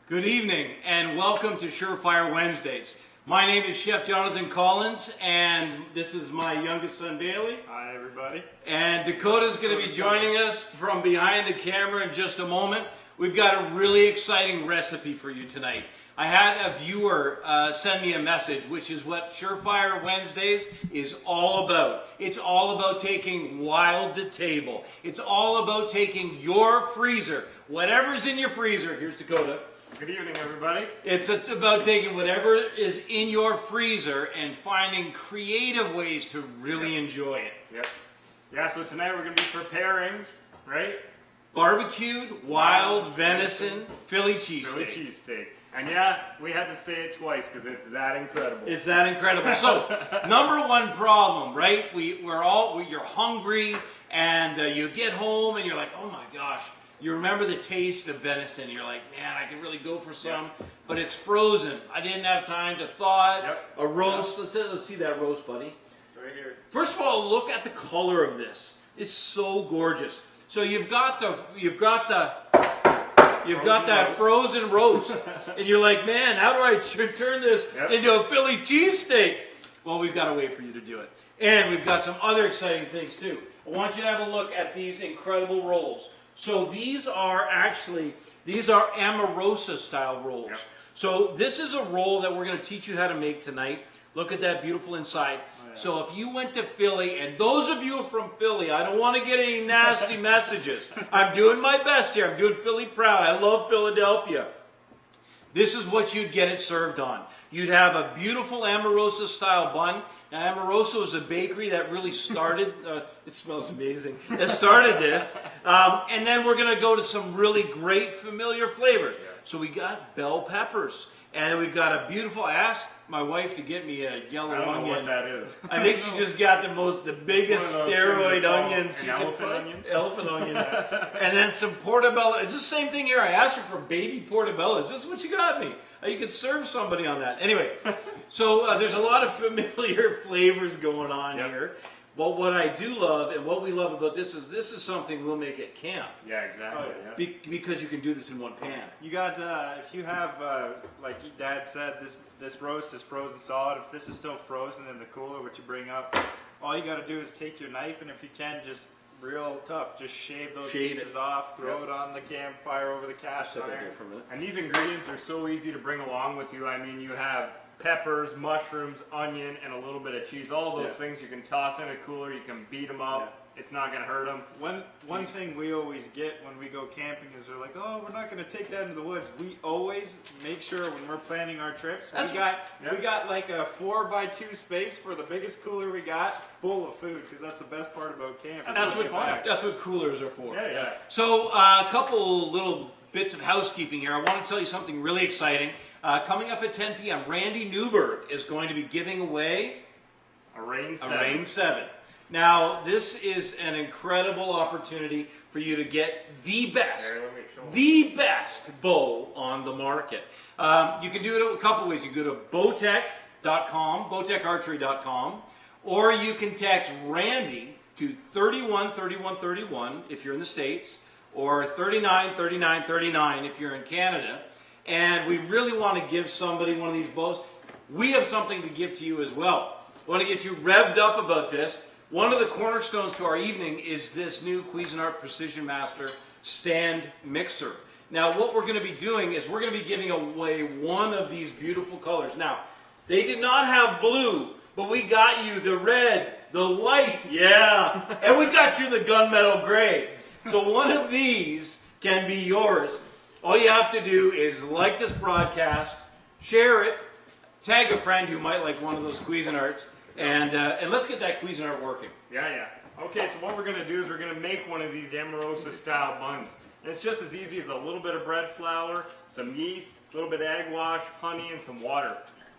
Good evening and welcome to Surefire Wednesdays. My name is Chef Jonathan Collins and this is my youngest son Bailey. Hi everybody. And Dakota's going to be joining us from behind the camera in just a moment. We've got a really exciting recipe for you tonight. I had a viewer send me a message, which is what Surefire Wednesdays is all about. It's all about taking wild to table. It's all about taking your freezer, whatever's in your freezer. Here's Dakota. Good evening, everybody. It's about taking whatever is in your freezer and finding creative ways to really enjoy it. Yep. Yeah, so tonight we're going to be preparing, right? Barbecued wild venison Philly cheesesteak. Philly cheesesteak. And yeah, we had to say it twice because it's that incredible. It's that incredible. So, number one problem, right? You're hungry and you get home and you're like, oh my gosh. You remember the taste of venison. You're like, man, I could really go for some, but it's frozen. I didn't have time to thaw it. Yep. A roast. Let's see that roast, buddy. Right here. First of all, look at the color of this. It's so gorgeous. So you've got that frozen roast, and you're like, man, how do I turn this into a Philly cheesesteak? Well, we've got to wait for you to do it, and we've got some other exciting things too. I want you to have a look at these incredible rolls. So these are Amarosa style rolls. Yep. So this is a roll that we're going to teach you how to make tonight. Look at that beautiful inside. Oh, yeah. So if you went to Philly, and those of you from Philly, I don't want to get any nasty messages. I'm doing my best here. I'm doing Philly proud. I love Philadelphia. This is what you'd get it served on. You'd have a beautiful Amoroso style bun. Now, Amoroso is a bakery that really started, it smells amazing, that started this. And then we're going to go to some really great familiar flavors. So we got bell peppers. And we've got a beautiful, I asked my wife to get me a yellow onion. I don't know what that is. I think she just got the biggest steroid onions you can find. Elephant onion. And then some Portobello. It's the same thing here. I asked her for baby Portobello. Is this what you got me? You could serve somebody on that. Anyway, so there's a lot of familiar flavors going on here. But what I do love, and what we love about this is something we'll make at camp. Yeah, exactly. Oh, yeah. Because you can do this in one pan. You got, if you have, like Dad said, this roast is frozen solid. If this is still frozen in the cooler, what you bring up, all you got to do is take your knife, and if you can, just real tough, just shave those pieces off, throw it on the campfire over the cast iron. And these ingredients are so easy to bring along with you. I mean, you have peppers, mushrooms, onion, and a little bit of cheese. All those things you can toss in a cooler. You can beat them up. It's not going to hurt them. One thing we always get when we go camping is they're like, oh, we're not going to take that into the woods. We always make sure when we're planning our trips, we got like a 4x2 space for the biggest cooler we got, full of food, because that's the best part about camp. And that's what coolers are for. Yeah. So a couple little bits of housekeeping here. I want to tell you something really exciting. Coming up at 10 p.m., Randy Newberg is going to be giving away a Rain 7. Now, this is an incredible opportunity for you to get the best bow on the market. You can do it a couple ways. You can go to bowtech.com, bowtecharchery.com, or you can text Randy to 313131 if you're in the States, or 393939 if you're in Canada. And we really want to give somebody one of these bows. We have something to give to you as well. I want to get you revved up about this. One of the cornerstones to our evening is this new Cuisinart Precision Master stand mixer. Now what we're going to be doing is we're going to be giving away one of these beautiful colors. Now, they did not have blue, but we got you the red, the white, and we got you the gunmetal gray. So one of these can be yours. All you have to do is like this broadcast, share it, tag a friend who might like one of those Cuisinarts, and let's get that Cuisinart working. Yeah. Okay, so what we're going to do is we're going to make one of these Amoroso style buns. And it's just as easy as a little bit of bread flour, some yeast, a little bit of egg wash, honey, and some water.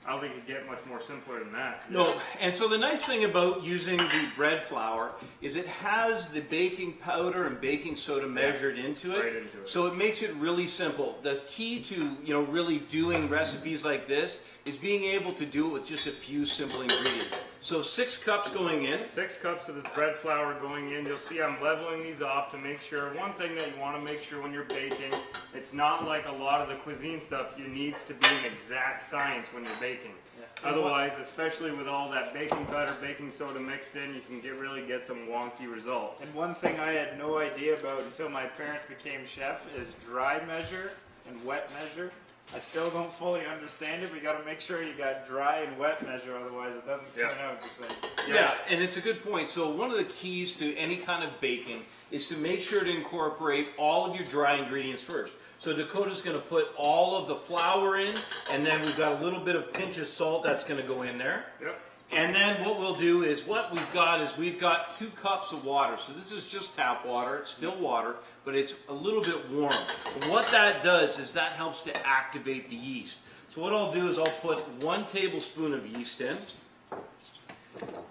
I don't think it could get much more simpler than that. No, and so the nice thing about using the bread flour is it has the baking powder and baking soda measured into it. Right into it. So it makes it really simple. The key to really doing recipes like this is being able to do it with just a few simple ingredients. So 6 cups going in. 6 cups of this bread flour going in. You'll see I'm leveling these off to make sure. One thing that you want to make sure when you're baking, it's not like a lot of the cuisine stuff. You needs to be an exact science when you're baking. Yeah. Otherwise, especially with all that baking powder, baking soda mixed in, you can really get some wonky results. And one thing I had no idea about until my parents became chef is dry measure and wet measure. I still don't fully understand it. We got to make sure you got dry and wet measure, otherwise it doesn't turn out the same. Yeah, and it's a good point. So one of the keys to any kind of baking is to make sure to incorporate all of your dry ingredients first. So Dakota's going to put all of the flour in, and then we've got a little bit of pinch of salt that's going to go in there. Yep. And then what we'll do is we've got 2 cups of water. So this is just tap water. It's still water, but it's a little bit warm. And what that does is that helps to activate the yeast. So what I'll do is I'll put 1 tablespoon of yeast in.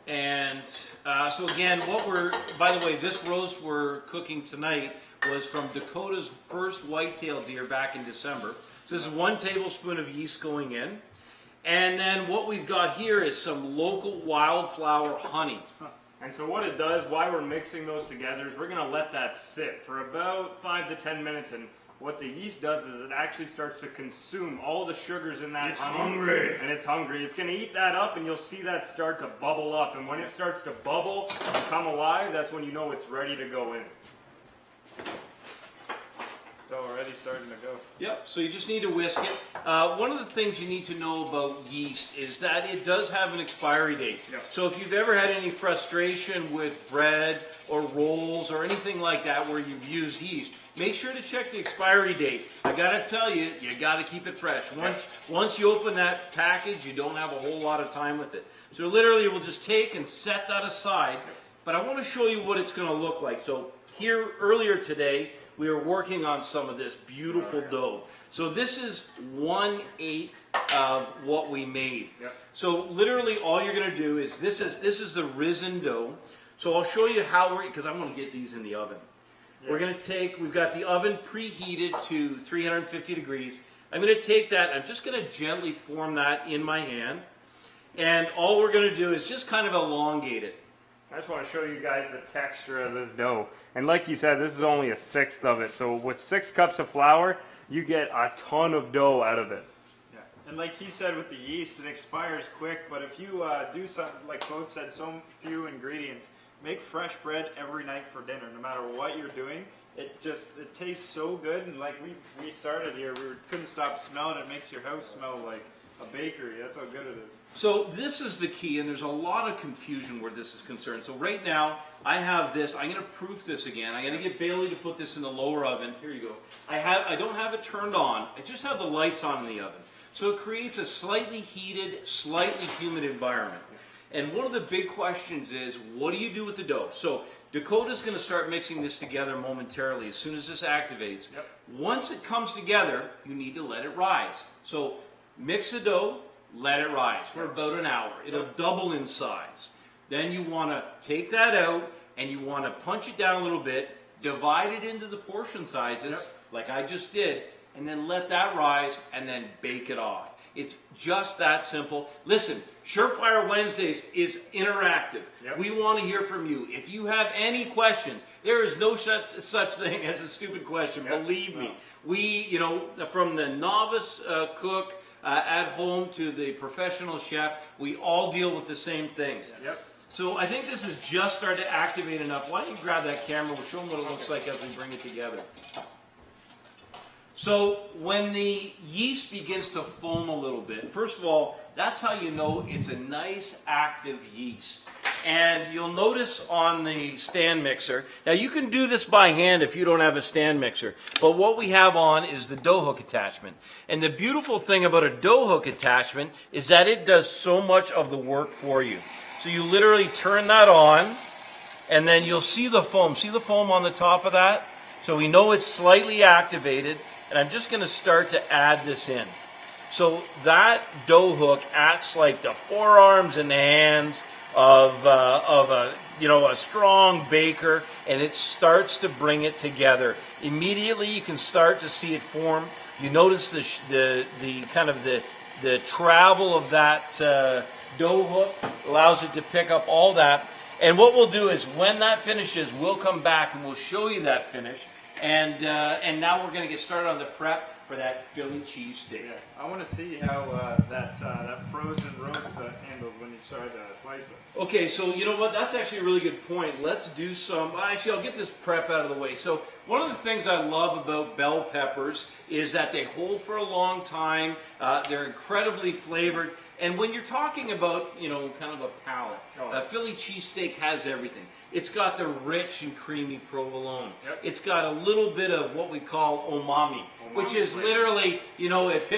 And so again, by the way, this roast we're cooking tonight was from Dakota's first whitetail deer back in December. So this is 1 tablespoon of yeast going in. And then what we've got here is some local wildflower honey. And so what it does, why we're mixing those together, is we're going to let that sit for about 5 to 10 minutes. And what the yeast does is it actually starts to consume all the sugars in that honey. Hungry. And it's hungry. It's going to eat that up, and you'll see that start to bubble up. And when it starts to bubble and come alive, that's when you know it's ready to go in. It's already starting to go. Yep, so you just need to whisk it. One of the things you need to know about yeast is that it does have an expiry date. Yep. So if you've ever had any frustration with bread or rolls or anything like that where you've used yeast, make sure to check the expiry date. I gotta tell you, you gotta keep it fresh. Once you open that package, you don't have a whole lot of time with it. So literally we'll just take and set that aside, but I wanna show you what it's gonna look like. So here earlier today, we are working on some of this beautiful dough. So this is 1/8 of what we made. Yep. So literally all you're gonna do is, this is the risen dough. So I'll show you how because I'm gonna get these in the oven. Yeah. We've got the oven preheated to 350 degrees. I'm gonna take that, I'm just gonna gently form that in my hand. And all we're gonna do is just kind of elongate it. I just want to show you guys the texture of this dough. And like you said, this is only 1/6 of it. So with 6 cups of flour, you get a ton of dough out of it. Yeah. And like he said with the yeast, it expires quick, but if you do something, like Claude said, so few ingredients, make fresh bread every night for dinner, no matter what you're doing. It tastes so good, and like we started here, we couldn't stop smelling it. It makes your house smell like a bakery. That's how good it is. So this is the key, and there's a lot of confusion where this is concerned. So right now, I have this. I'm going to proof this again. I'm going to get Bailey to put this in the lower oven. Here you go. I don't have it turned on. I just have the lights on in the oven. So it creates a slightly heated, slightly humid environment. And one of the big questions is, what do you do with the dough? So Dakota's going to start mixing this together momentarily as soon as this activates. Yep. Once it comes together, you need to let it rise. So mix the dough, let it rise for about an hour. It'll double in size. Then you want to take that out and you want to punch it down a little bit, divide it into the portion sizes like I just did, and then let that rise and then bake it off. It's just that simple. Listen, Surefire Wednesdays is interactive. Yep. We want to hear from you. If you have any questions, there is no such thing as a stupid question. Believe me. We, from the novice cook at home to the professional chef, we all deal with the same things. Yep. So I think this has just started to activate enough. Why don't you grab that camera? We'll show them what it looks like as we bring it together. So when the yeast begins to foam a little bit, first of all, that's how you know it's a nice active yeast. And you'll notice on the stand mixer, now you can do this by hand if you don't have a stand mixer, but what we have on is the dough hook attachment. And the beautiful thing about a dough hook attachment is that it does so much of the work for you. So you literally turn that on, and then you'll see the foam. See the foam on the top of that? So we know it's slightly activated. And I'm just going to start to add this in. So that dough hook acts like the forearms and the hands of a strong baker, and it starts to bring it together. Immediately, you can start to see it form. You notice the travel of that dough hook, allows it to pick up all that. And what we'll do is when that finishes, we'll come back and we'll show you that finish. And now we're going to get started on the prep for that Philly cheesesteak. Yeah, I want to see how that frozen roast handles when you try to slice it. Okay, so you know what? That's actually a really good point. Let's do some. Actually, I'll get this prep out of the way. So one of the things I love about bell peppers is that they hold for a long time. They're incredibly flavored. And when you're talking about, you know, kind of a palate, Philly cheesesteak has everything. It's got the rich and creamy provolone. Yep. It's got a little bit of what we call umami, which is flavor. literally, you know, if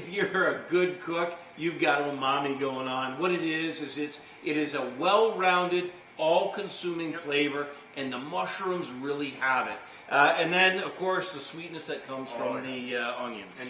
you're a good cook, you've got umami going on. What it is it is a well-rounded, all-consuming flavor, and the mushrooms really have it. And then, of course, the sweetness that comes from the onions.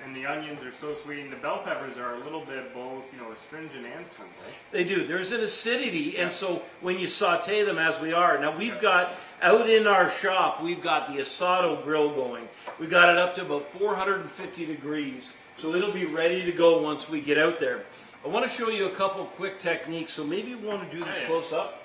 And the onions are so sweet, and the bell peppers are a little bit both, you know, astringent and sweet, right? They do. There's an acidity, and so when you saute them, as we are now, we've got out in our shop, we've got the asado grill going. We've got it up to about 450 degrees, so it'll be ready to go once we get out there. I want to show you a couple quick techniques, so maybe you want to do this close up.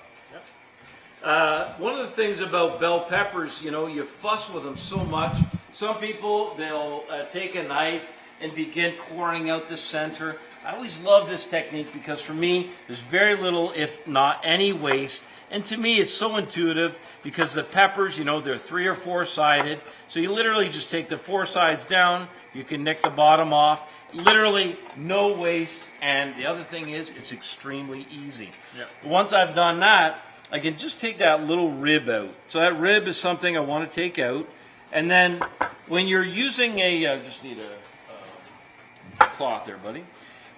One of the things about bell peppers, you know, you fuss with them so much. Some people, they'll take a knife and begin coring out the center. I always love this technique because for me, there's very little, if not any, waste. And to me, it's so intuitive because the peppers, you know, they're 3 or 4 sided. So you literally just take the 4 sides down. You can nick the bottom off. Literally no waste. And the other thing is, it's extremely easy. Yep. Once I've done that, I can just take that little rib out. So that rib is something I want to take out. And then when you're using just need a cloth there, buddy.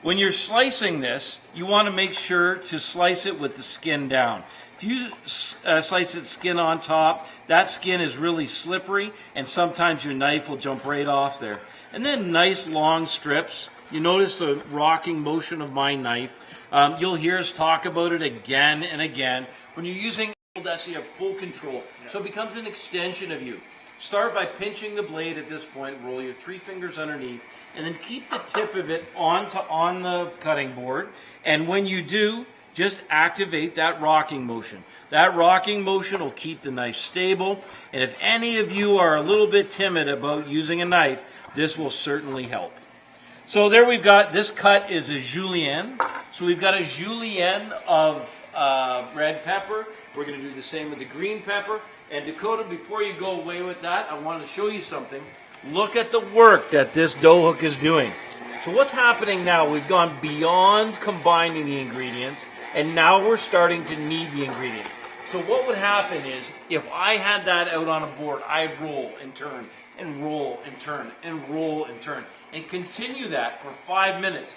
When you're slicing this, you want to make sure to slice it with the skin down. If you slice it skin on top, that skin is really slippery, and sometimes your knife will jump right off there. And then nice long strips. You notice the rocking motion of my knife. You'll hear us talk about it again and again. When you're using that's you have full control. So it becomes an extension of you. Start by pinching the blade at this point, roll your 3 fingers underneath, and then keep the tip of it on the cutting board. And when you do, just activate that rocking motion. That rocking motion will keep the knife stable. And if any of you are a little bit timid about using a knife, this will certainly help. So there we've got, this cut is a julienne. So we've got a julienne of red pepper. We're going to do the same with the green pepper. And Dakota, before you go away with that, I want to show you something. Look at the work that this dough hook is doing. So what's happening now, we've gone beyond combining the ingredients, and now we're starting to knead the ingredients. So what would happen is, if I had that out on a board, I'd roll and turn, and roll and turn, and roll and turn, and continue that for 5 minutes.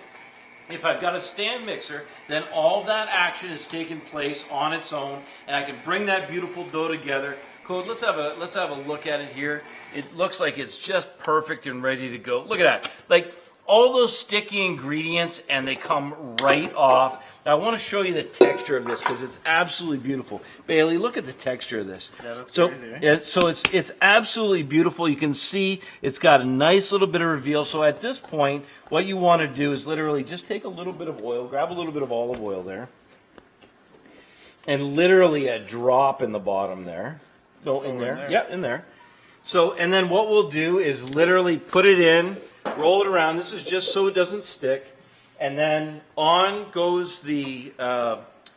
If I've got a stand mixer, then all that action is taking place on its own, and I can bring that beautiful dough together. Code, let's have a look at it here. It looks like it's just perfect and ready to go. Look at that. Like all those sticky ingredients, and they come right off. Now I want to show you the texture of this because it's absolutely beautiful. Bailey, look at the texture of this. Yeah, that's so, crazy, right? yeah, so it's absolutely beautiful. You can see it's got a nice little bit of reveal. So at this point, what you want to do is literally just take a little bit of oil, grab a little bit of olive oil there, and literally a drop in the bottom there. No, in there. Yeah, in there. So, and then what we'll do is literally put it in, roll it around. This is just so it doesn't stick. And then on goes the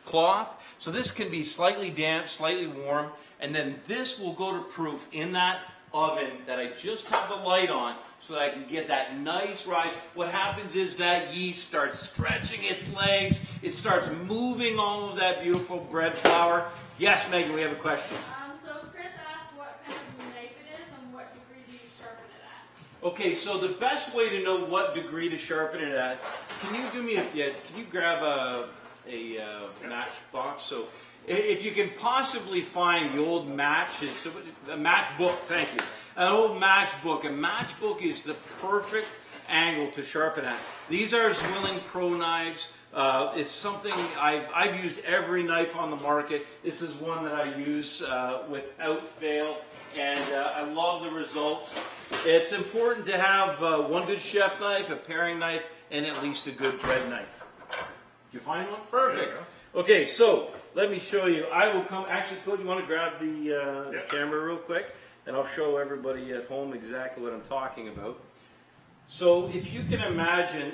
cloth. So this can be slightly damp, slightly warm. And then this will go to proof in that oven that I just have the light on so that I can get that nice rise. What happens is that yeast starts stretching its legs. It starts moving all of that beautiful bread flour. Yes, Megan, we have a question. So Chris asked what kind of knife it is and what degree do you sharpen it at? Okay, so the best way to know what degree to sharpen it at, can you do me can you grab a matchbox? So if you can possibly find the old matches, a matchbook, thank you. An old matchbook. A matchbook is the perfect angle to sharpen at. These are Zwilling Pro Knives. It's something I've used every knife on the market. This is one that I use without fail, and I love the results. It's important to have one good chef knife, a paring knife, and at least a good bread knife. you find one? Perfect. Okay, so let me show you. I will come. Actually, Cody, you want to grab the camera real quick, and I'll show everybody at home exactly what I'm talking about. So if you can imagine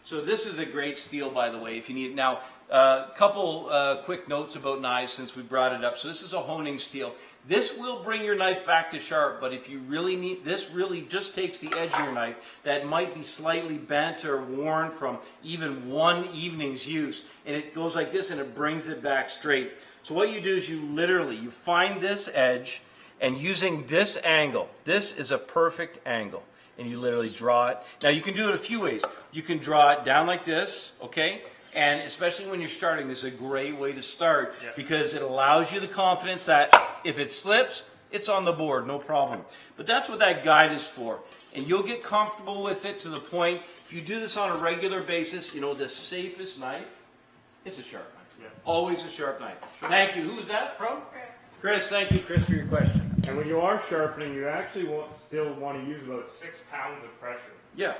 so this is a great steel, by the way, if you need. Now, a couple quick notes about knives since we brought it up. So this is a honing steel. This will bring your knife back to sharp, but if you really need, this really just takes the edge of your knife that might be slightly bent or worn from even one evening's use, and it goes like this and it brings it back straight. So what you do is you find this edge, and using this angle, this is a perfect angle, and you literally draw it. Now you can do it a few ways. You can draw it down like this, okay? And especially when you're starting, this is a great way to start because it allows you the confidence that if it slips, it's on the board, no problem. But that's what that guide is for. And you'll get comfortable with it to the point, if you do this on a regular basis, you know, the safest knife is a sharp knife. Yeah. Always a sharp knife. Thank you. Who was that from? Chris, thank you, Chris, for your question. And when you are sharpening, you actually still want to use about 6 pounds of pressure. Yeah.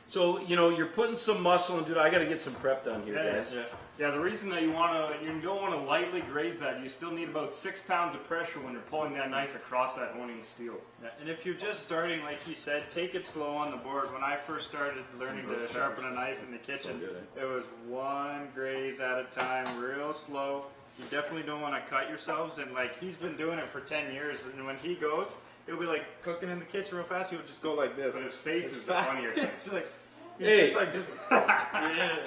So, you know, you're putting some muscle into it. I got to get some prep done here, guys. Yeah, the reason that you don't want to lightly graze that, you still need about 6 pounds of pressure when you're pulling that knife across that honing steel. Yeah, and if you're just starting, like he said, take it slow on the board. When I first started learning to sharpen a knife in the kitchen, it was one graze at a time, real slow. You definitely don't want to cut yourselves, and like he's been doing it for 10 years, and when he goes, he'll be like cooking in the kitchen real fast, he'll just go like this. But his face is the funnier thing. It's like, hey,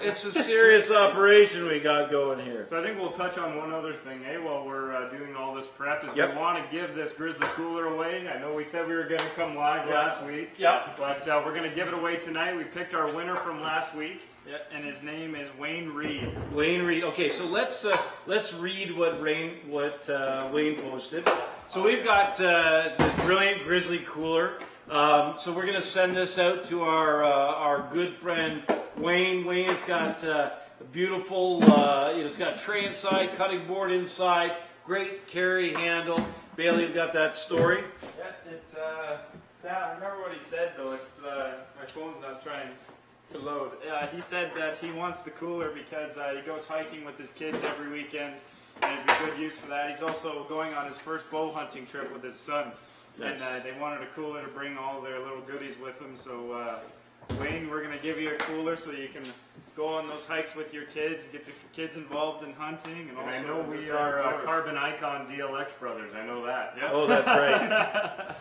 it's a serious operation we got going here. So I think we'll touch on one other thing, while we're doing all this prep, is we want to give this Grizzly cooler away. I know we said we were going to come live last week, but we're going to give it away tonight. We picked our winner from last week. Yeah, and his name is Wayne Reed. Wayne Reed. Okay, so let's read what Wayne posted. So we've got the brilliant Grizzly cooler. So we're gonna send this out to our good friend Wayne. Wayne has got a beautiful, it's got a tray inside, cutting board inside, great carry handle. Bailey, you've got that story. Yeah, it's I remember what he said though. It's my phone's not trying to load. He said that he wants the cooler because he goes hiking with his kids every weekend, and it'd be good use for that. He's also going on his first bow hunting trip with his son, and they wanted a cooler to bring all their little goodies with them. So Wayne, we're going to give you a cooler so you can go on those hikes with your kids, get the kids involved in hunting. And also I know we are Carbon Icon DLX brothers, I know that. Yeah. Oh, that's right.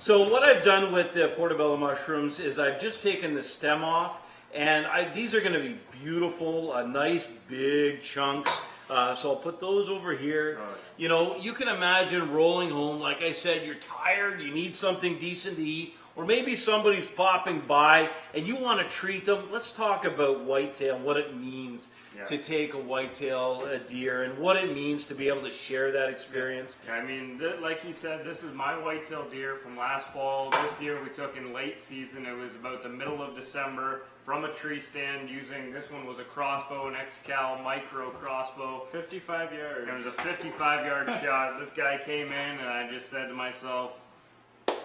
So what I've done with the Portobello Mushrooms is I've just taken the stem off, and these are going to be beautiful, nice big chunks. So I'll put those over here. Right. You know, you can imagine rolling home, like I said, you're tired, you need something decent to eat, or maybe somebody's popping by and you want to treat them. Let's talk about whitetail, what it means to take a whitetail deer, and what it means to be able to share that experience. Yeah, I mean, like he said, this is my whitetail deer from last fall. This deer we took in late season. It was about the middle of December from a tree stand using, this one was a crossbow, an X-Cal micro crossbow. 55 yards. It was a 55-yard shot. This guy came in and I just said to myself,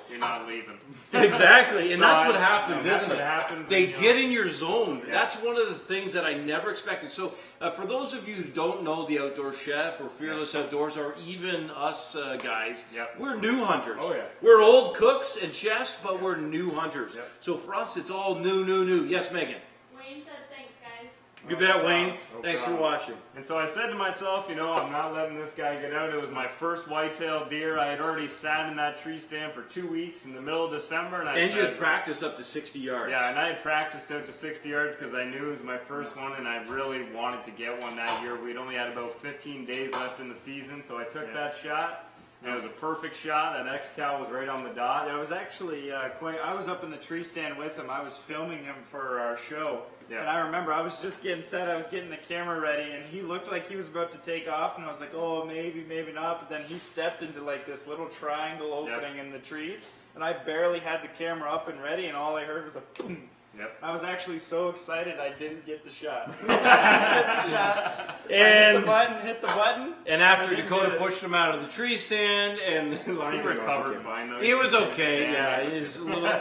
you're not leaving. Exactly, and so that's what happens, isn't it? Happens they get in your zone. Yeah. That's one of the things that I never expected. So for those of you who don't know the Outdoor Chef or Fearless Outdoors, or even us guys, we're new hunters. Oh, yeah. We're old cooks and chefs, but we're new hunters. So for us, it's all new. Yes, Megan? Wayne said thanks, guys. You bet, Wayne. Thanks for watching. And so I said to myself, I'm not letting this guy get out. It was my first whitetail deer. I had already sat in that tree stand for 2 weeks in the middle of December. And you had practiced up to 60 yards. Yeah, and I had practiced out to 60 yards because I knew it was my first one, and I really wanted to get one that year. We'd only had about 15 days left in the season, so I took that shot. And it was a perfect shot. That X-Cal was right on the dot. Yeah, it was actually I was up in the tree stand with him. I was filming him for our show. Yeah. And I remember I was just getting set. I was getting the camera ready, and he looked like he was about to take off. And I was like, oh, maybe not. But then he stepped into like this little triangle opening in the trees. And I barely had the camera up and ready, and all I heard was a boom. Yep. I was actually so excited I didn't get the shot. And hit the button. And after I didn't Dakota get it. pushed him out of the tree stand, and He recovered fine though. he was okay. Yeah. Yeah, he's a little bit.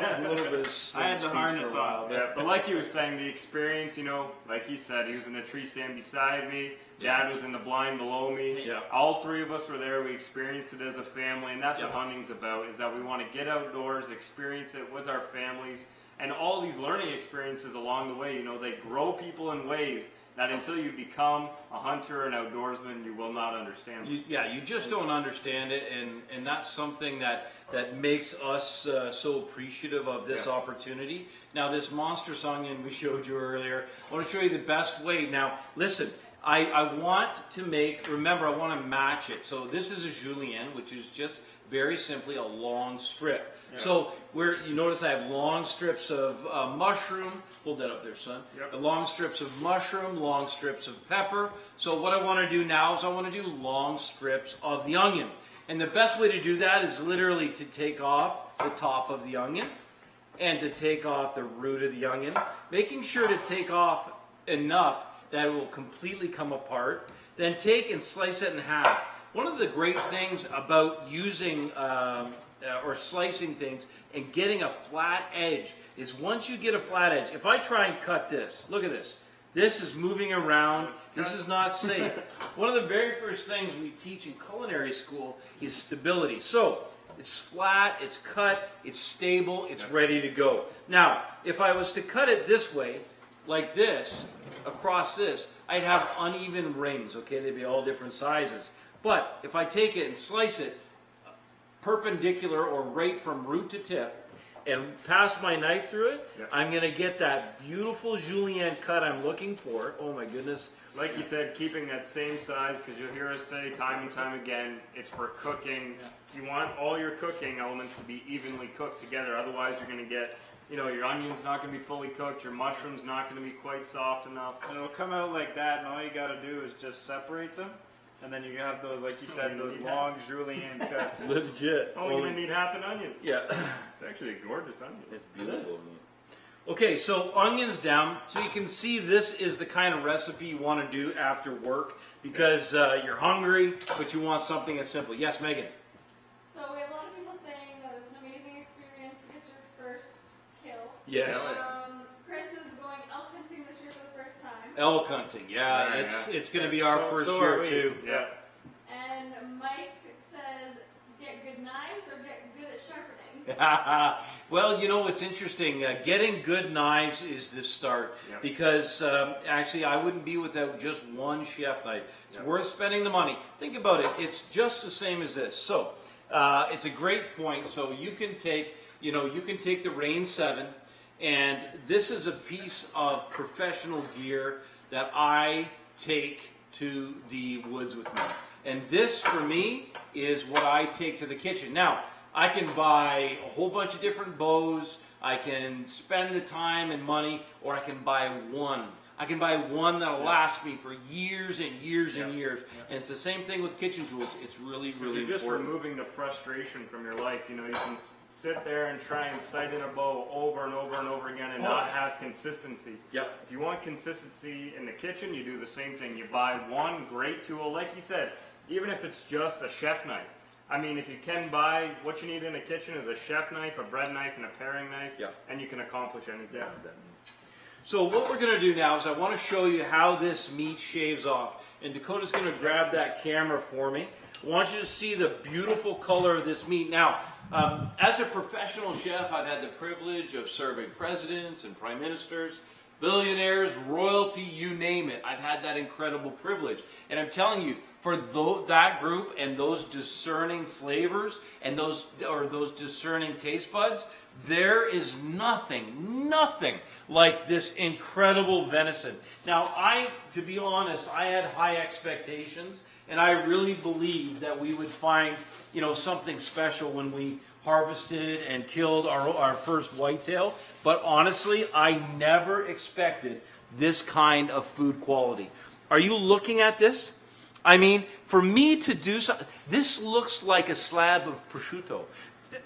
I had the speech harness for a while, on. Yeah, but like he was saying, the experience, you know, like he said, he was in the tree stand beside me. Dad was in the blind below me. Yeah. All three of us were there. We experienced it as a family, and that's what Yeah. hunting's about, is that we want to get outdoors, experience it with our families, and all these learning experiences along the way, you know, they grow people in ways that until you become a hunter and outdoorsman, you will not understand. You just don't understand it, and that's something that makes us so appreciative of this opportunity. Now, this monstrous onion we showed you earlier, I want to show you the best way. Now, listen, I want to remember, I want to match it. So this is a julienne, which is just very simply a long strip. Yeah. So you notice I have long strips of mushroom. Hold that up there, son. Yep. Long strips of mushroom, long strips of pepper. So what I want to do now is I want to do long strips of the onion. And the best way to do that is literally to take off the top of the onion and to take off the root of the onion, making sure to take off enough that it will completely come apart. Then take and slice it in half. One of the great things about using or slicing things and getting a flat edge is once you get a flat edge, if I try and cut this, look at this. This is moving around. This is not safe. One of the very first things we teach in culinary school is stability. So it's flat, it's cut, it's stable, it's ready to go. Now, if I was to cut it this way, like this, across this, I'd have uneven rings, okay? They'd be all different sizes. But if I take it and slice it perpendicular or right from root to tip and pass my knife through it, I'm going to get that beautiful julienne cut I'm looking for. Oh my goodness. Like you said, keeping that same size, because you'll hear us say time and time again, it's for cooking. You want all your cooking elements to be evenly cooked together. Otherwise, you're going to get, you know, your onion's not going to be fully cooked, your mushroom's not going to be quite soft enough. And it'll come out like that, and all you got to do is just separate them. And then you have those, like you said, those long julienne cuts. Legit. Oh, you're going to need half an onion. Yeah. It's actually a gorgeous onion. It's beautiful. Okay, so onions down. So you can see this is the kind of recipe you want to do after work because you're hungry, but you want something as simple. Yes, Megan? So we have a lot of people saying that it's an amazing experience to get your first kill. Yes. Chris is going elk hunting this year for the first time. Elk hunting, yeah. It's going to be our first year too. Yeah. And Mike says, get good knives or get good at sharpening. Well, you know what's interesting? Getting good knives is the start because actually I wouldn't be without just one chef knife. It's worth spending the money. Think about it. It's just the same as this. So it's a great point. So you can take, the Rain 7, and this is a piece of professional gear that I take to the woods with me. And this, for me, is what I take to the kitchen. Now, I can buy a whole bunch of different bows, I can spend the time and money, or I can buy one. I can buy one that'll last me for years and years and years. And it's the same thing with kitchen tools. It's really, really You're just important. removing the frustration from your life. You know, you can sit there and try and sight in a bow over and over and over again and not have consistency. Yep. If you want consistency in the kitchen, you do the same thing. You buy one great tool, like you said, even if it's just a chef knife. I mean, if you can buy, what you need in the kitchen is a chef knife, a bread knife, and a paring knife, and you can accomplish anything with that. So what we're going to do now is I want to show you how this meat shaves off. And Dakota's going to grab that camera for me. I want you to see the beautiful color of this meat. Now, as a professional chef, I've had the privilege of serving presidents and prime ministers, billionaires, royalty, you name it. I've had that incredible privilege. And I'm telling you, for that group and those discerning flavors and those discerning taste buds, there is nothing like this incredible venison. Now, to be honest, I had high expectations, and I really believed that we would find, something special when we harvested and killed our first whitetail. But honestly, I never expected this kind of food quality. Are you looking at this? I mean, for me to do something, this looks like a slab of prosciutto.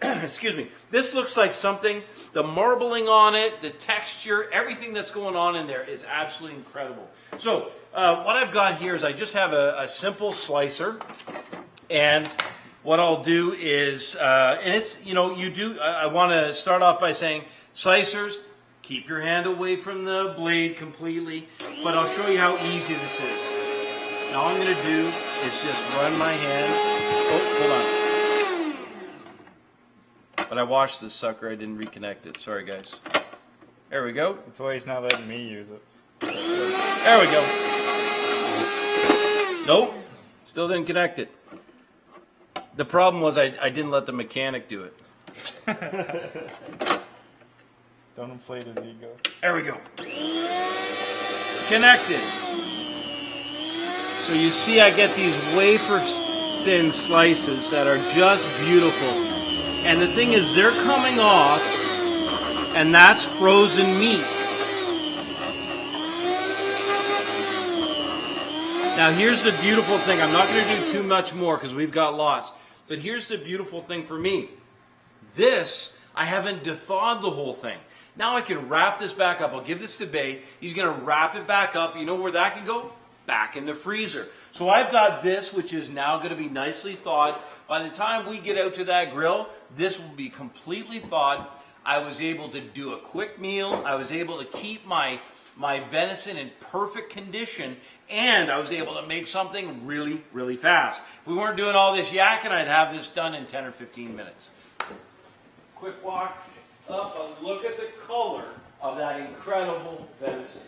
excuse me, this looks like something, the marbling on it, the texture, everything that's going on in there is absolutely incredible. So what I've got here is I just have a simple slicer, and what I'll do is, and it's, you know, I want to start off by saying, slicers, keep your hand away from the blade completely, but I'll show you how easy this is. Now all I'm going to do is just run my hand, oh, hold on. But I washed this sucker, I didn't reconnect it. Sorry, guys. There we go. That's why he's not letting me use it. There we go. Nope, still didn't connect it. The problem was I didn't let the mechanic do it. Don't inflate his ego. There we go. Connected. So you see I get these wafer thin slices that are just beautiful. And the thing is, they're coming off, and that's frozen meat. Now here's the beautiful thing. I'm not going to do too much more because we've got lots. But here's the beautiful thing for me. This, I haven't thawed the whole thing. Now I can wrap this back up. I'll give this to Bay. He's going to wrap it back up. You know where that can go? Back in the freezer. So I've got this, which is now going to be nicely thawed. By the time we get out to that grill, this will be completely thawed. I was able to do a quick meal. I was able to keep my venison in perfect condition, and I was able to make something really, really fast. If we weren't doing all this yakking, I'd have this done in 10 or 15 minutes. Quick walk up, a look at the color of that incredible venison.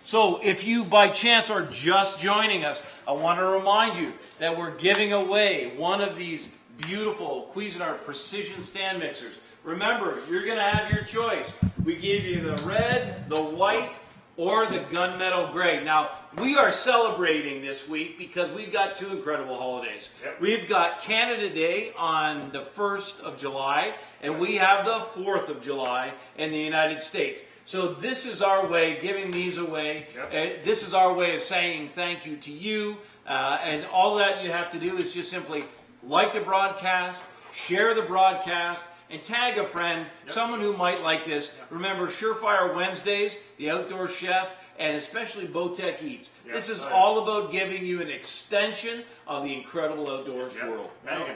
So if you by chance are just joining us, I want to remind you that we're giving away one of these beautiful Cuisinart precision stand mixers. Remember, you're going to have your choice. We give you the red, the white, or the gunmetal gray. Now, we are celebrating this week because we've got two incredible holidays. Yep. We've got Canada Day on the 1st of July, and we have the 4th of July in the United States. So this is our way, giving these away. Yep. This is our way of saying thank you to you. And all that you have to do is just simply like the broadcast, share the broadcast, and tag a friend, someone who might like this. Remember, Surefire Wednesdays, the Outdoor Chef, and especially Bowtech Eats. This is all about giving you an extension of the incredible outdoors world. Megan.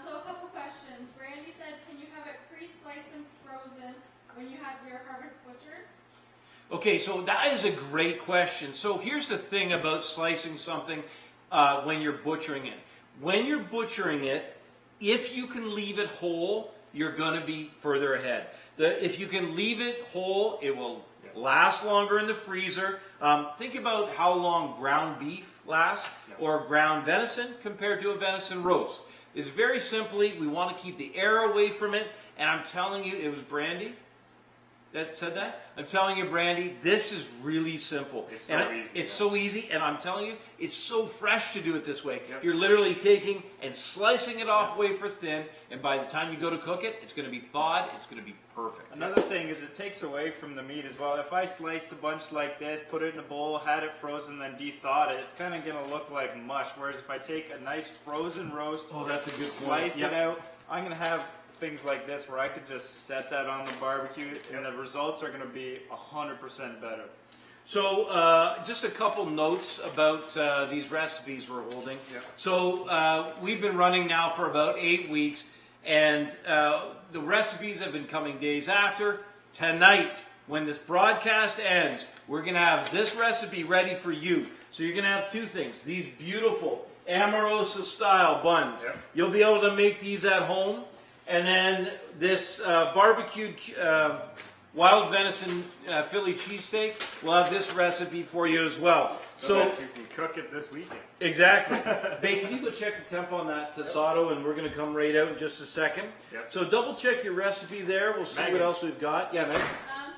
So a couple questions. Brandy said, can you have it pre-sliced and frozen when you have your harvest butchered? Okay, so that is a great question. So here's the thing about slicing something when you're butchering it. When you're butchering it, if you can leave it whole, you're going to be further ahead. If you can leave it whole, it will last longer in the freezer. Think about how long ground beef lasts or ground venison compared to a venison roast. It's very simply, we want to keep the air away from it. And I'm telling you, it was Brandy that said that. I'm telling you, Brandy, this is really simple. It's so easy. It's so easy, and I'm telling you, it's so fresh to do it this way. You're literally taking and slicing it off wafer thin, and by the time you go to cook it, it's going to be thawed. It's going to be perfect. Another thing is it takes away from the meat as well. If I sliced a bunch like this, put it in a bowl, had it frozen, then de-thawed it, it's kind of going to look like mush. Whereas if I take a nice frozen roast, that's a good slice it out, I'm going to have things like this where I could just set that on the barbecue and the results are going to be 100% better. So just a couple notes about these recipes we're holding. So we've been running now for about 8 weeks, and the recipes have been coming days after. Tonight, when this broadcast ends, we're going to have this recipe ready for you. So you're going to have two things. These beautiful Amoroso Style Buns. You'll be able to make these at home. And then this barbecued wild venison Philly cheesesteak, we'll have this recipe for you as well. So that you can cook it this weekend. Exactly. Babe, can you go check the temp on that Sato, and we're going to come right out in just a second. So double check your recipe there. We'll see what else we've got. Yeah, Meg.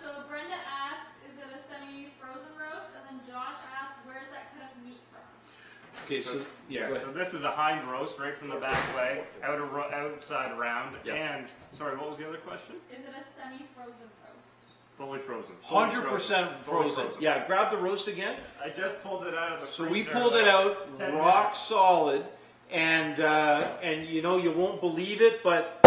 So Brenda asked, is it a semi-frozen roast? And then Josh asked, where's that cut of meat from? Okay, so so this is a hind roast right from the back leg, outside round. And sorry, what was the other question? Is it a semi-frozen roast? Fully frozen. 100% frozen. Yeah, grab the roast again. I just pulled it out of the freezer. So we pulled it out rock solid, and you know, you won't believe it, but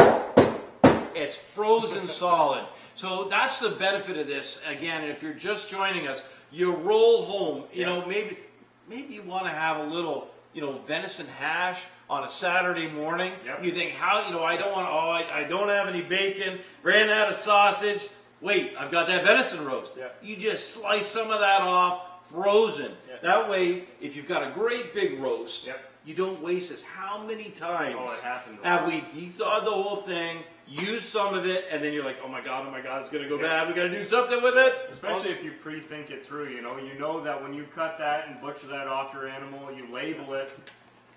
it's frozen solid. So that's the benefit of this. Again, if you're just joining us, you roll home. You know, maybe you want to have a little, you know, venison hash on a Saturday morning. You think, how, you know, I don't want, I don't have any bacon, ran out of sausage. Wait, I've got that venison roast. You just slice some of that off, frozen. That way, if you've got a great big roast, you don't waste this. How many times have we de-thawed the whole thing, used some of it, and then you're like, oh my god, it's going to go bad. We got to do something with it. Especially if you pre-think it through. You know that when you cut that and butcher that off your animal, you label it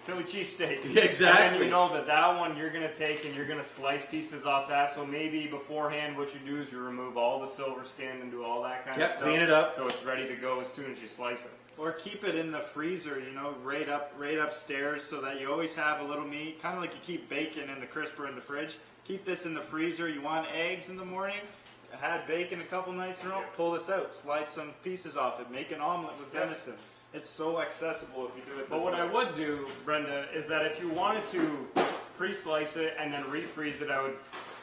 Philly cheesesteak. Exactly. And you know that one you're going to take and you're going to slice pieces off that. So maybe beforehand what you do is you remove all the silver skin and do all that kind of stuff. Clean it up. So it's ready to go as soon as you slice it. Or keep it in the freezer, you know, right upstairs, so that you always have a little meat. Kind of like you keep bacon in the crisper in the fridge. Keep this in the freezer. You want eggs in the morning? I had bacon a couple nights in a row. Pull this out, slice some pieces off it, make an omelet with venison. It's so accessible if you do it. But what I would do, Brenda, is that if you wanted to pre-slice it and then refreeze it, I would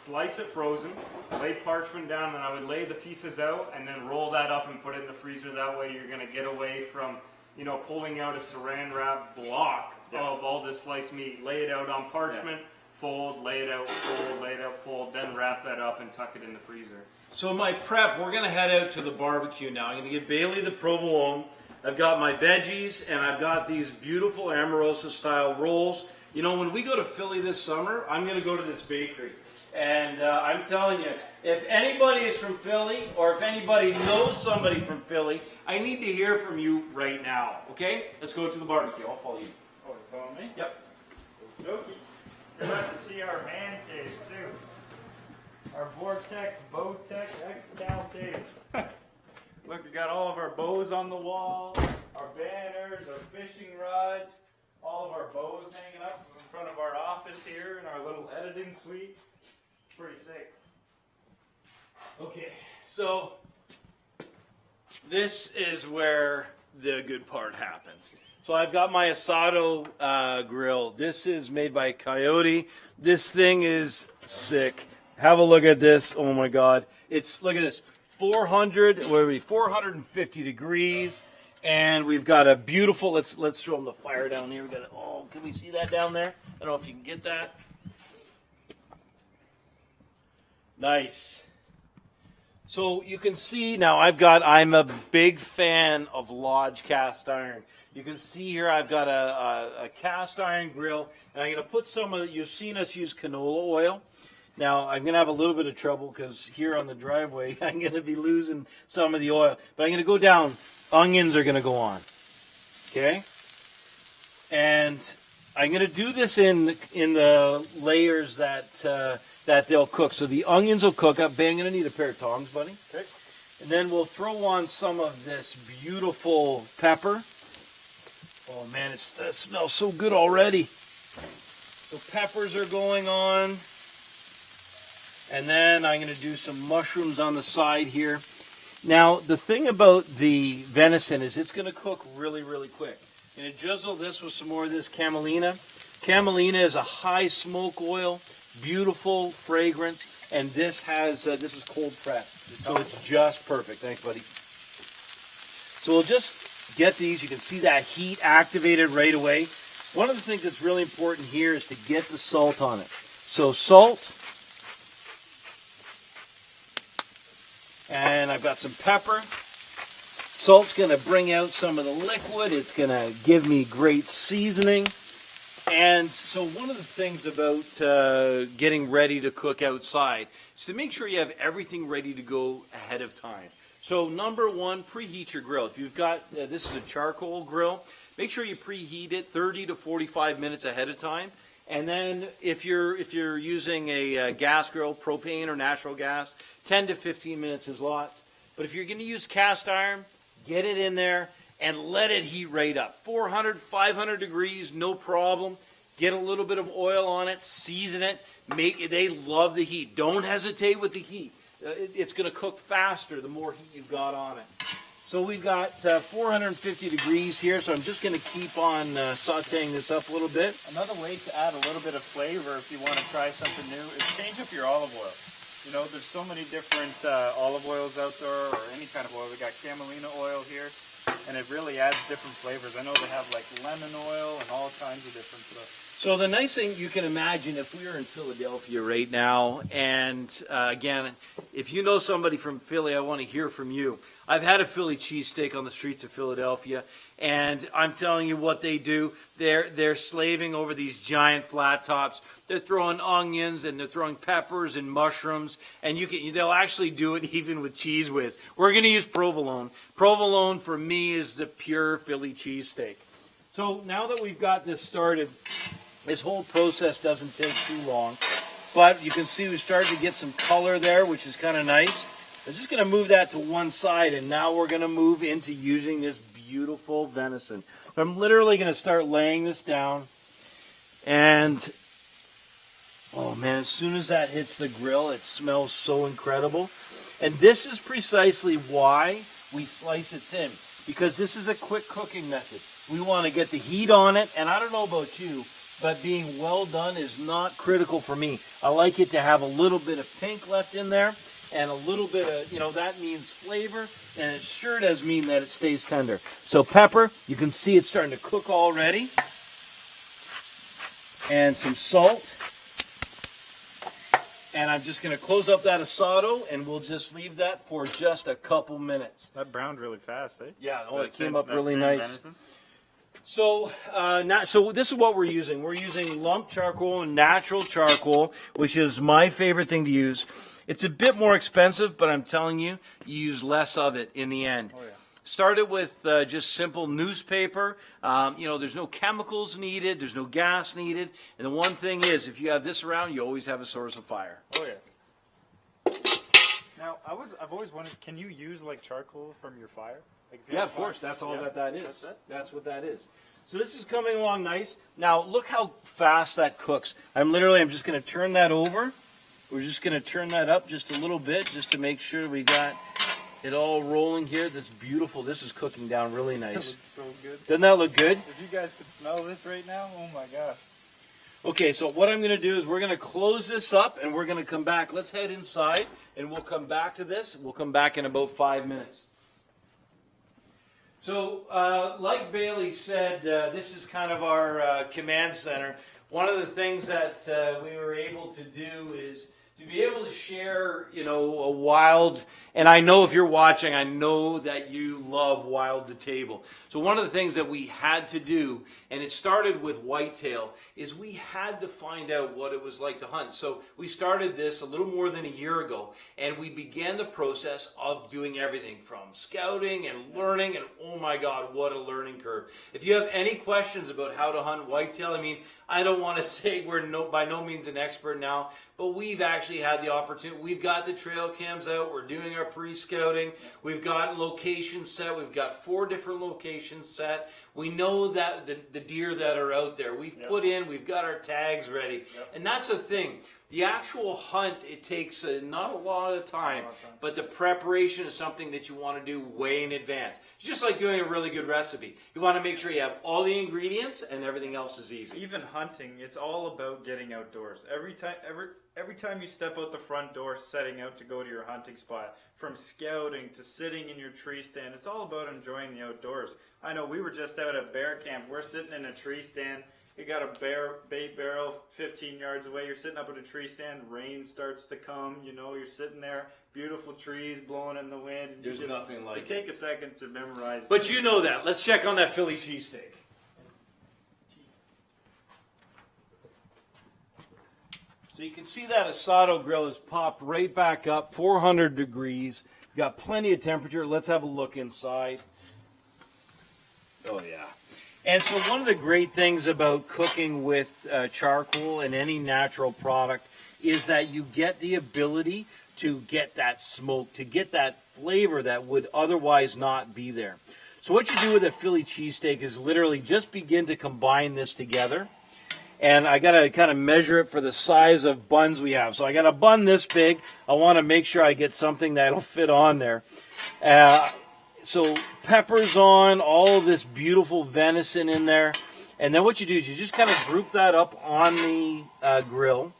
slice it frozen, lay parchment down, and I would lay the pieces out and then roll that up and put it in the freezer. That way you're going to get away from, you know, pulling out a saran wrap block of all this sliced meat. Lay it out on parchment, fold, lay it out, fold, lay it out, fold, then wrap that up and tuck it in the freezer. So my prep, we're going to head out to the barbecue now. I'm going to get Bailey the provolone. I've got my veggies, and I've got these beautiful Amoroso style rolls. You know, when we go to Philly this summer, I'm going to go to this bakery. And I'm telling you, if anybody is from Philly, or if anybody knows somebody from Philly, I need to hear from you right now. Okay? Let's go to the barbecue. I'll follow you. Oh, you follow me? Yep. Okay. You'll have to see our man cave, too. Our Vortex Bowtech X-Cal cave. Look, we got all of our bows on the wall, our banners, our fishing rods, all of our bows hanging up in front of our office here in our little editing suite. Pretty sick. Okay, so this is where the good part happens. So I've got my Asado grill. This is made by Coyote. This thing is sick. Have a look at this. Oh my God. Look at this. 450 degrees. And we've got a beautiful, let's throw the fire down here. We got can we see that down there? I don't know if you can get that. Nice. So you can see now I'm a big fan of Lodge cast iron. You can see here I've got a cast iron grill, and I'm going to put some of, you've seen us use canola oil. Now I'm going to have a little bit of trouble because here on the driveway I'm going to be losing some of the oil. But I'm going to go down, onions are going to go on. Okay? And I'm going to do this in the layers that they'll cook. So the onions will cook up. Ben, I'm going to need a pair of tongs, buddy. Okay. And then we'll throw on some of this beautiful pepper. Oh man, it smells so good already. So peppers are going on. And then I'm going to do some mushrooms on the side here. Now, the thing about the venison is it's going to cook really, really quick. I'm going to drizzle this with some more of this camelina. Camelina is a high smoke oil, beautiful fragrance, and this is cold prep, so it's just perfect. Thanks, buddy. So we'll just get these. You can see that heat activated right away. One of the things that's really important here is to get the salt on it. So salt, and I've got some pepper. Salt's going to bring out some of the liquid. It's going to give me great seasoning. And so one of the things about getting ready to cook outside is to make sure you have everything ready to go ahead of time. So number one, preheat your grill. If you've got, this is a charcoal grill, make sure you preheat it 30 to 45 minutes ahead of time. And then if you're using a gas grill, propane or natural gas, 10 to 15 minutes is lots. But if you're going to use cast iron, get it in there and let it heat right up. 400, 500 degrees, no problem. Get a little bit of oil on it, season it. They love the heat. Don't hesitate with the heat. It's going to cook faster the more heat you've got on it. So we've got 450 degrees here, so I'm just going to keep on sauteing this up a little bit. Another way to add a little bit of flavor if you want to try something new is change up your olive oil. You know, there's so many different olive oils out there, or any kind of oil. We got camelina oil here, and it really adds different flavors. I know they have like lemon oil and all kinds of different stuff. So the nice thing, you can imagine if we were in Philadelphia right now, and again, if you know somebody from Philly, I want to hear from you. I've had a Philly cheesesteak on the streets of Philadelphia, and I'm telling you what they do. They're slaving over these giant flat tops. They're throwing onions, and they're throwing peppers and mushrooms, and they'll actually do it even with Cheese Whiz. We're going to use provolone. Provolone for me is the pure Philly cheesesteak. So now that we've got this started, this whole process doesn't take too long, but you can see we started to get some color there, which is kind of nice. I'm just going to move that to one side, and now we're going to move into using this beautiful venison. I'm literally going to start laying this down, and oh man, as soon as that hits the grill, it smells so incredible. And this is precisely why we slice it thin, because this is a quick cooking method. We want to get the heat on it, and I don't know about you, but being well done is not critical for me. I like it to have a little bit of pink left in there, and a little bit of, that means flavor, and it sure does mean that it stays tender. So pepper, you can see it's starting to cook already, and some salt. And I'm just going to close up that asado, and we'll just leave that for just a couple minutes. That browned really fast, eh? Yeah, it came up really nice. Venison. So this is what we're using. We're using lump charcoal and natural charcoal, which is my favorite thing to use. It's a bit more expensive, but I'm telling you, you use less of it in the end. Oh, yeah. Started with just simple newspaper. There's no chemicals needed. There's no gas needed. And the one thing is, if you have this around, you always have a source of fire. Oh, yeah. Now, I've always wondered, can you use like charcoal from your fire? Like yeah, of course. That's all that is. That's what that is. So this is coming along nice. Now, look how fast that cooks. I'm just going to turn that over. We're just going to turn that up just a little bit just to make sure we got it all rolling here. This is cooking down really nice. That looks so good. Doesn't that look good? If you guys could smell this right now, oh my gosh. Okay, so what I'm going to do is we're going to close this up, and we're going to come back. Let's head inside, and we'll come back to this. We'll come back in about 5 minutes. So, like Bailey said, this is kind of our command center. One of the things that we were able to do is to be able to share, a wild, and I know if you're watching, I know that you love wild to table. So one of the things that we had to do, and it started with whitetail, is we had to find out what it was like to hunt. So we started this a little more than a year ago, and we began the process of doing everything from scouting and learning, and oh my God, what a learning curve. If you have any questions about how to hunt whitetail, I don't want to say we're by no means an expert now, but we've actually had the opportunity. We've got the trail cams out. We're doing our pre-scouting. We've got locations set. We've got 4 different locations set. We know that the deer that are out there. We've put in. We've got our tags ready. Yep. And that's the thing. The actual hunt, it takes not a lot of time, but the preparation is something that you want to do way in advance. It's just like doing a really good recipe. You want to make sure you have all the ingredients, and everything else is easy. Even hunting, it's all about getting outdoors. Every time you step out the front door, setting out to go to your hunting spot, from scouting to sitting in your tree stand, it's all about enjoying the outdoors. I know we were just out at bear camp. We're sitting in a tree stand. You got a bait barrel 15 yards away. You're sitting up at a tree stand. Rain starts to come. You're sitting there. Beautiful trees blowing in the wind. There's nothing like it. Take a second to memorize. But you know that. Let's check on that Philly cheesesteak. So you can see that asado grill has popped right back up, 400 degrees. Got plenty of temperature. Let's have a look inside. Oh, yeah. And so one of the great things about cooking with charcoal and any natural product is that you get the ability to get that smoke, to get that flavor that would otherwise not be there. So what you do with a Philly cheesesteak is literally just begin to combine this together. And I got to kind of measure it for the size of buns we have. So I got a bun this big. I want to make sure I get something that'll fit on there. so peppers on, all of this beautiful venison in there. And then what you do is you just kind of group that up on the grill.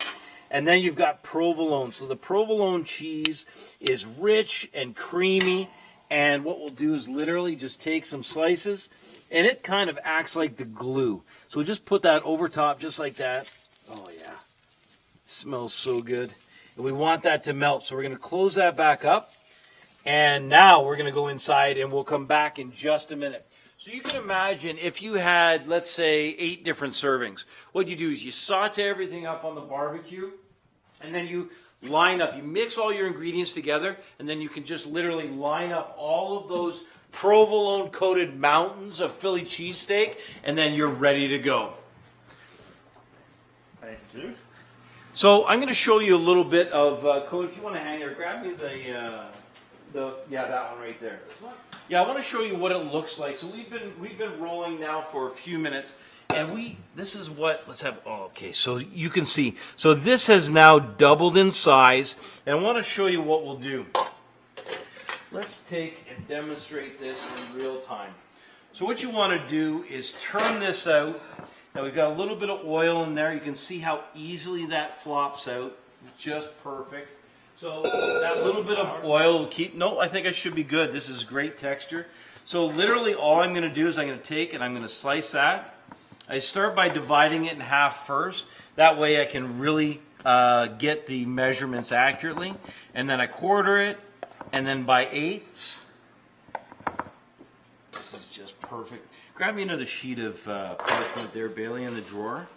And then you've got provolone. So the provolone cheese is rich and creamy. And what we'll do is literally just take some slices, and it kind of acts like the glue. So we'll just put that over top just like that. Oh yeah, it smells so good. And we want that to melt. So we're going to close that back up. And now we're going to go inside, and we'll come back in just a minute. So you can imagine if you had, let's say, 8 different servings. What you do is you saute everything up on the barbecue, and then you line up. You mix all your ingredients together, and then you can just literally line up all of those provolone-coated mountains of Philly cheesesteak, and then you're ready to go. Thank you. So I'm going to show you a little bit of code. If you want to hang there, grab me that one right there. Yeah, I want to show you what it looks like. So we've been rolling now for a few minutes, and this is what, let's have, okay, so you can see. So this has now doubled in size, and I want to show you what we'll do. Let's take and demonstrate this in real time. So what you want to do is turn this out. Now we've got a little bit of oil in there. You can see how easily that flops out. Just perfect. So that little bit of oil will keep, no, I think I should be good. This is great texture. So literally all I'm going to do is I'm going to take and I'm going to slice that. I start by dividing it in half first. That way I can really get the measurements accurately. And then I quarter it, and then by eighths. This is just perfect. Grab me another sheet of parchment there, Bailey, in the drawer.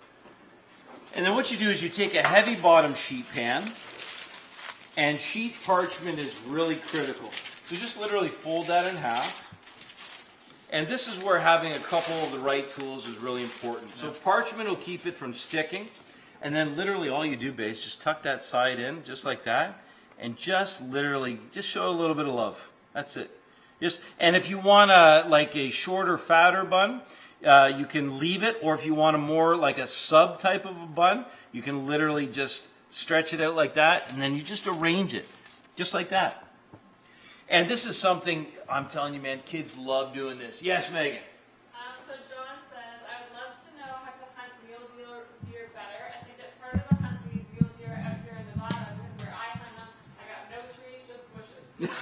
And then what you do is you take a heavy bottom sheet pan. And sheet parchment is really critical. So just literally fold that in half. And this is where having a couple of the right tools is really important. So parchment will keep it from sticking. And then literally all you do, Base, just tuck that side in just like that. And just literally, just show a little bit of love. That's it. And if you want like a shorter, fatter bun, you can leave it. Or if you want a more like a sub type of a bun, you can literally just stretch it out like that, and then you just arrange it, just like that. And this is something, I'm telling you, man, kids love doing this. Yes, Megan? So John says, I would love to know how to hunt mule deer better. I think it's harder to hunt these mule deer out here in Nevada, because where I hunt them, I got no trees, just bushes.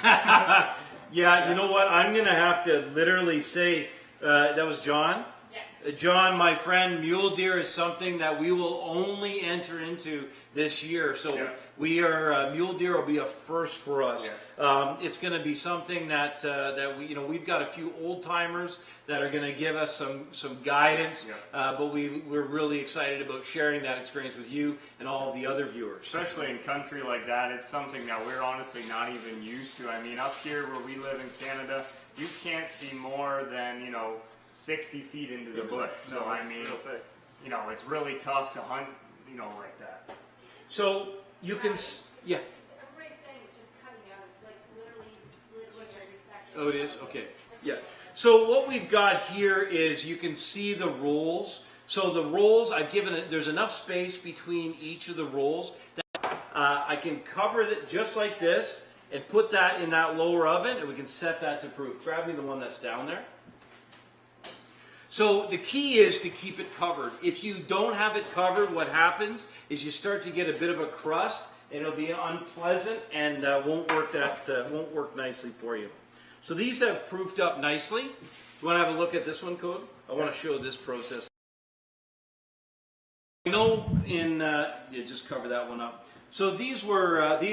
Yeah, you know what? I'm going to have to literally say, that was John? Yeah. John, my friend, mule deer is something that we will only enter into this year. So we are, mule deer will be a first for us. Yeah. It's going to be something that we've got a few old timers that are going to give us some guidance. Yeah. But we're really excited about sharing that experience with you and all of the other viewers. Especially in country like that, it's something that we're honestly not even used to. I mean, up here where we live in Canada, you can't see more than 60 feet into the bush. So I mean, it's really tough to hunt, like that. So you can, yeah. Everybody's saying it's just cutting out. It's like literally every second. Oh, it is? Okay. Yeah. So what we've got here is you can see the rolls. So the rolls, I've given it, there's enough space between each of the rolls that I can cover it just like this and put that in that lower oven, and we can set that to proof. Grab me the one that's down there. So the key is to keep it covered. If you don't have it covered, what happens is you start to get a bit of a crust, and it'll be unpleasant and won't work nicely for you. So these have proofed up nicely. You want to have a look at this one, Code? I want to show this process. I know just cover that one up. So these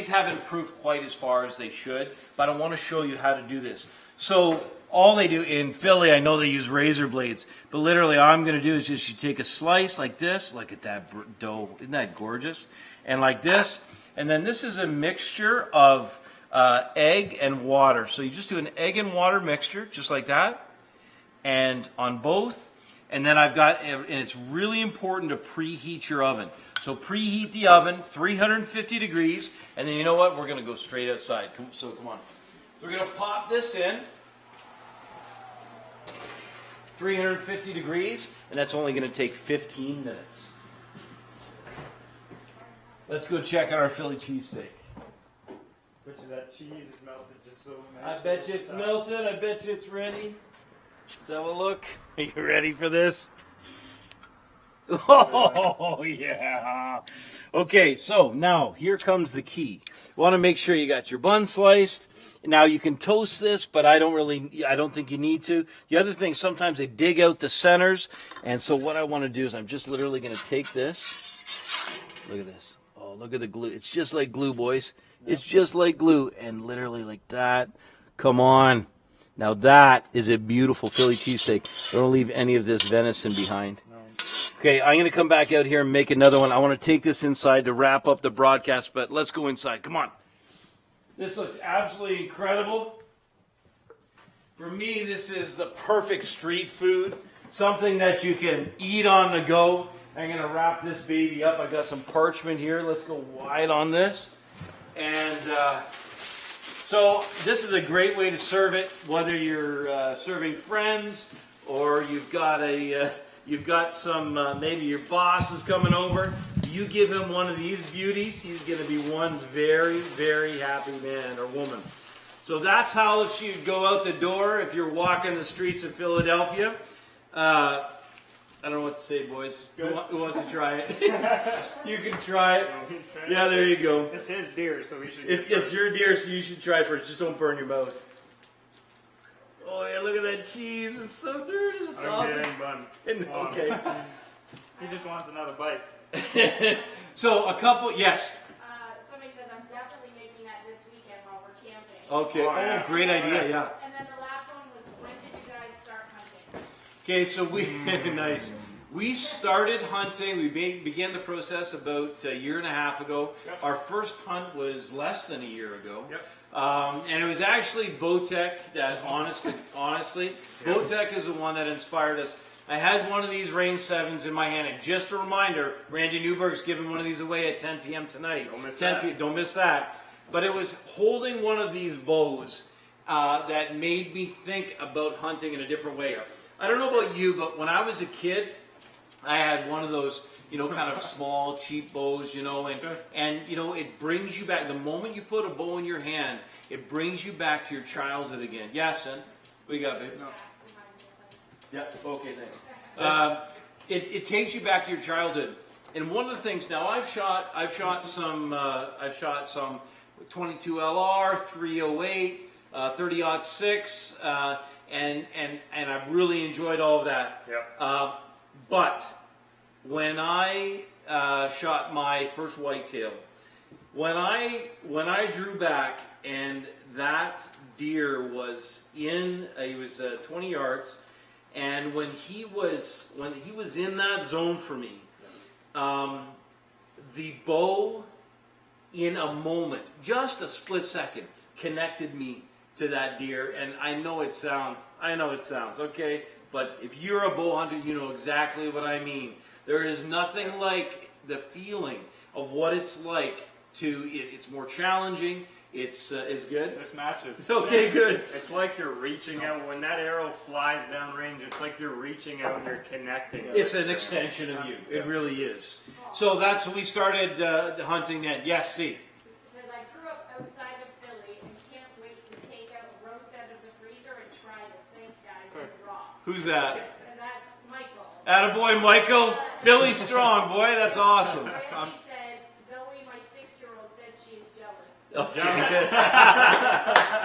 haven't proofed quite as far as they should, but I want to show you how to do this. So all they do in Philly, I know they use razor blades, but literally all I'm going to do is just you take a slice like this. Look at that dough. Isn't that gorgeous? And like this. And then this is a mixture of egg and water. So you just do an egg and water mixture, just like that. And on both. And then and it's really important to preheat your oven. So preheat the oven, 350 degrees. And then you know what? We're going to go straight outside. So come on. We're going to pop this in. 350 degrees, and that's only going to take 15 minutes. Let's go check out our Philly cheesesteak. Bet you that cheese is melted just so I nice. bet you it's melted. I bet you it's ready. Let's have a look. Are you ready for this? Oh, yeah. Okay, so now here comes the key. You want to make sure you got your bun sliced. Now you can toast this, but I don't think you need to. The other thing, sometimes they dig out the centers. And so what I want to do is I'm just literally going to take this. Look at this. Oh, look at the glue. It's just like glue, boys. It's just like glue. And literally like that. Come on. Now that is a beautiful Philly cheesesteak. Don't leave any of this venison behind. Okay, I'm going to come back out here and make another one. I want to take this inside to wrap up the broadcast, but let's go inside. Come on. This looks absolutely incredible. For me, this is the perfect street food. Something that you can eat on the go. I'm going to wrap this baby up. I got some parchment here. Let's go wide on this. And so this is a great way to serve it, whether you're serving friends or you've got some, maybe your boss is coming over. You give him one of these beauties, he's going to be one very, very happy man or woman. So that's how she would go out the door if you're walking the streets of Philadelphia. I don't know what to say, boys. Who wants to try it? You can try it. Yeah, there you go. It's his deer, so we should. It's your deer, so you should try it first. Just don't burn your mouth. Oh yeah, look at that cheese. It's so dirty. It's awesome. Bun. Okay. He just wants another bite. So a couple, yes. Somebody says I'm definitely making that this weekend while we're camping. Okay. Oh, great idea. Yeah. And then the last one was, when did you guys start hunting? Okay, so we nice. We started hunting. We began the process about a year and a half ago. Yep. Our first hunt was less than a year ago. Yep. And it was actually Bowtech that honestly, Bowtech is the one that inspired us. I had one of these Rain 7s in my hand, and just a reminder, Randy Newberg's giving one of these away at 10 p.m. tonight. Don't miss 10 that. p.m. Don't miss that. But it was holding one of these bows that made me think about hunting in a different way. I don't know about you, but when I was a kid, I had one of those, kind of small, cheap bows, and it brings you back. The moment you put a bow in your hand, it brings you back to your childhood again. Yes, son? What you got, babe? No. Yeah. Okay. Thanks. It takes you back to your childhood, and one of the things. Now, I've shot some 22 LR, 308, 30-06, and I've really enjoyed all of that. Yeah. But when I shot my first whitetail, when I drew back and that deer was he was 20 yards. And when he was in that zone for me, the bow, in a moment, just a split second, connected me to that deer. And I know it sounds, okay? But if you're a bow hunter, you know exactly what I mean. There is nothing like the feeling of what it's like it's more challenging. It's good. This matches. Okay, good. It's like you're reaching out. When that arrow flies downrange, it's like you're reaching out and you're connecting. It's an extension of you. It really is. So that's when we started hunting then. Yes, see. It says, I grew up outside of Philly and can't wait to take out a roast out of the freezer and try this. Thanks, guys. And raw. Who's that? And that's Michael. Attaboy, Michael. Philly strong, boy. That's awesome. Randy said, Zoe, my 6-year-old, said she is jealous. Okay.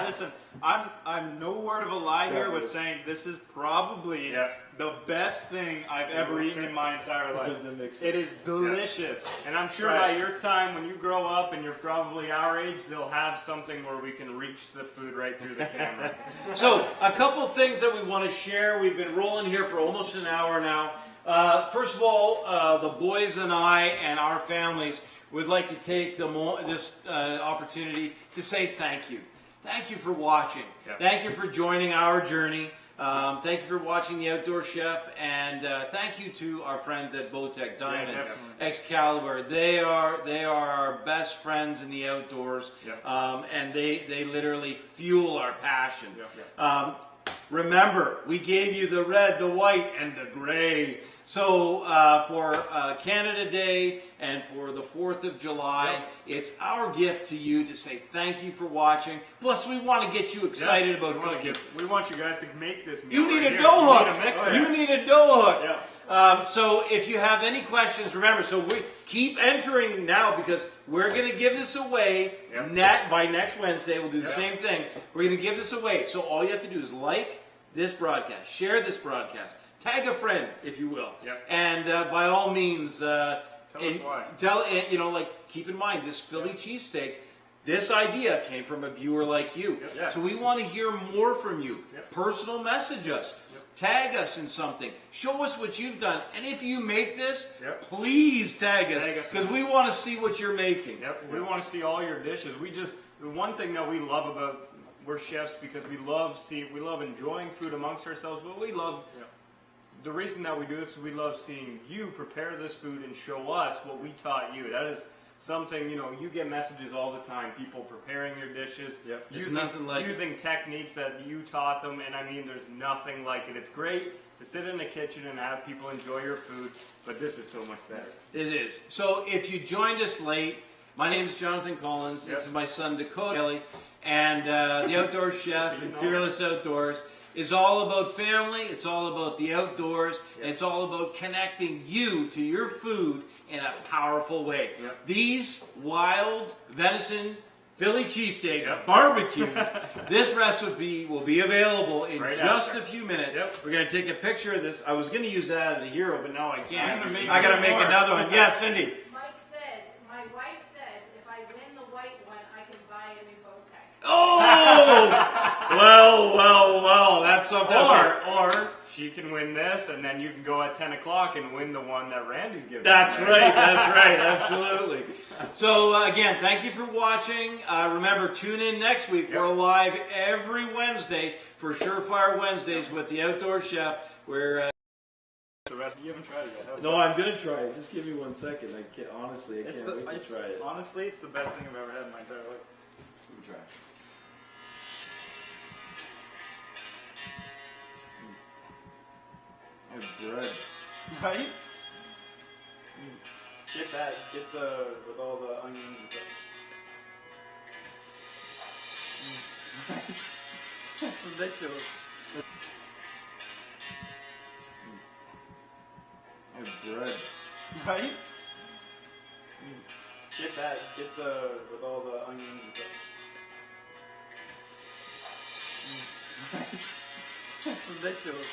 Listen, I'm no word of a lie here with saying this is probably the best thing I've ever eaten in my entire life. It is delicious. And I'm sure by your time, when you grow up and you're probably our age, they'll have something where we can reach the food right through the camera. So, a couple of things that we want to share. We've been rolling here for almost an hour now. First of all, the boys and I and our families would like to take this opportunity to say thank you. Thank you for watching. Yep. Thank you for joining our journey. Thank you for watching The Outdoor Chef, and thank you to our friends at Bowtech, Diamond, Excalibur. They are our best friends in the outdoors, and they literally fuel our passion. Remember, we gave you the red, the white, and the gray. So for Canada Day And for the 4th of July, it's our gift to you to say thank you for watching. Plus, we want to get you excited about cooking. We want you guys to make this meal. You need right a here. dough hook. You need a mixer. You need a dough hook. Yeah. So if you have any questions, remember, so we keep entering now because we're going to give this away by next Wednesday. We'll do the same thing. We're going to give this away. So all you have to do is like this broadcast, share this broadcast, tag a friend, if you will. And by all means, Tell us why. Keep in mind, this Philly cheesesteak, this idea came from a viewer like you. So we want to hear more from you. Personal message us. Tag us in something. Show us what you've done. And if you make this, please tag us because we want to see what you're making. We want to see all your dishes. The one thing that we love about, we're chefs because we love enjoying food amongst ourselves, but we love, the reason that we do this is we love seeing you prepare this food and show us what we taught you. That is something, you get messages all the time, people preparing their dishes, using techniques that you taught them, and I mean, there's nothing like it. It's great to sit in the kitchen and have people enjoy your food, but this is so much better. It is. So if you joined us late, my name is Jonathan Collins. This is my son, Dakota Kelly, and the Outdoor Chef and Fearless Outdoors is all about family, it's all about the outdoors, and it's all about connecting you to your food in a powerful way. These wild venison Philly cheesesteak barbecue, this recipe will be available in just a few minutes. We're going to take a picture of this. I was going to use that as a hero, but now I can't. I got to make another one. Yes, Cindy. My wife says, if I win the white one, I can buy a new Bowtech. Oh! well, that's something. Or she can win this, and then you can go at 10 o'clock and win the one that Randy's giving. That's right, absolutely. So again, thank you for watching. Remember, tune in next week. We're live every Wednesday for Surefire Wednesdays with the Outdoor Chef. Where The rest you haven't tried it yet. Have no, I'm gonna try it. Just give me 1 second. I can't wait to try it. Honestly, it's the best thing I've ever had in my entire life. Let me try it. Bread. Right? Get that. Get the with all the onions and stuff. That's ridiculous. Bread. Right? Get that. Get the with all the onions and stuff. That's ridiculous.